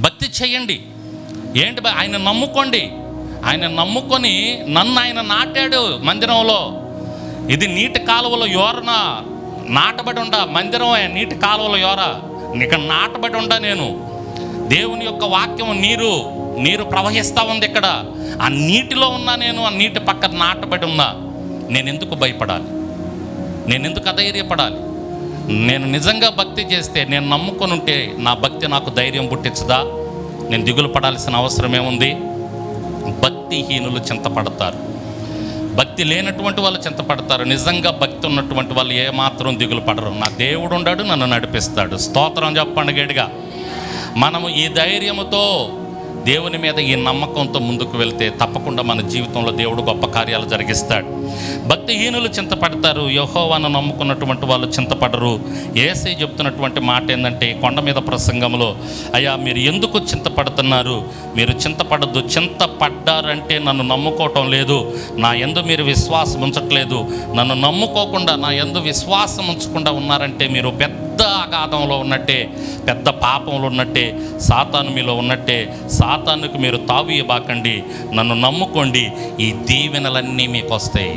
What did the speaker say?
భక్తి చేయండి. ఏంటి ఆయన నమ్ముకోండి. ఆయన నమ్ముకొని నన్ను ఆయన నాటాడు మందిరంలో. ఇది నీటి కాలువలో యోరన నాటబడి ఉండా మందిరం, నీటి కాలువలో యోర ఇక నాటబడి ఉండా నేను. దేవుని యొక్క వాక్యం నీరు ప్రవహిస్తూ ఉంది ఇక్కడ. ఆ నీటిలో ఉన్నా నేను, ఆ నీటి పక్కన నాటబడి ఉన్నా. నేను ఎందుకు భయపడాలి? నేను ఎందుకు అధైర్యపడాలి? నేను నిజంగా భక్తి చేస్తే, నేను నమ్ముకొని ఉంటే నా భక్తి నాకు ధైర్యం పుట్టించదా? నేను దిగులు పడాల్సిన అవసరం ఏముంది? భక్తిహీనులు చింతపడతారు, భక్తి లేనటువంటి వాళ్ళు చింతపడతారు. నిజంగా భక్తి ఉన్నటువంటి వాళ్ళు ఏమాత్రం దిగులు పడరు. నా దేవుడు ఉన్నాడు, నన్ను నడిపిస్తాడు. స్తోత్రం చెప్పండి గట్టిగా. మనము ఈ ధైర్యముతో, దేవుని మీద ఈ నమ్మకంతో ముందుకు వెళ్తే తప్పకుండా మన జీవితంలో దేవుడు గొప్ప కార్యాలు జరిగిస్తాడు. భక్తిహీనులు చింతపడతారు, యెహోవాను నమ్ముకున్నటువంటి వాళ్ళు చింతపడరు. యేసయ్య చెప్తున్నటువంటి మాట ఏంటంటే, కొండ మీద ప్రసంగంలో, అయ్యా మీరు ఎందుకు చింతపడుతున్నారు? మీరు చింతపడద్దు. చింతపడ్డారంటే నన్ను నమ్ముకోవటం లేదు, నా యందు మీరు విశ్వాసం ఉంచట్లేదు. నన్ను నమ్ముకోకుండా నా యందు విశ్వాసం ఉంచకుండా ఉన్నారంటే మీరు పెద్ద అగాధంలో ఉన్నట్టే, పెద్ద పాపంలో ఉన్నట్టే, సాతాను మీలో ఉన్నట్టే. సాతానుకు మీరు తావు ఇవ్వకండి, నన్ను నమ్ముకోండి, ఈ దీవెనలన్నీ మీకు వస్తాయి.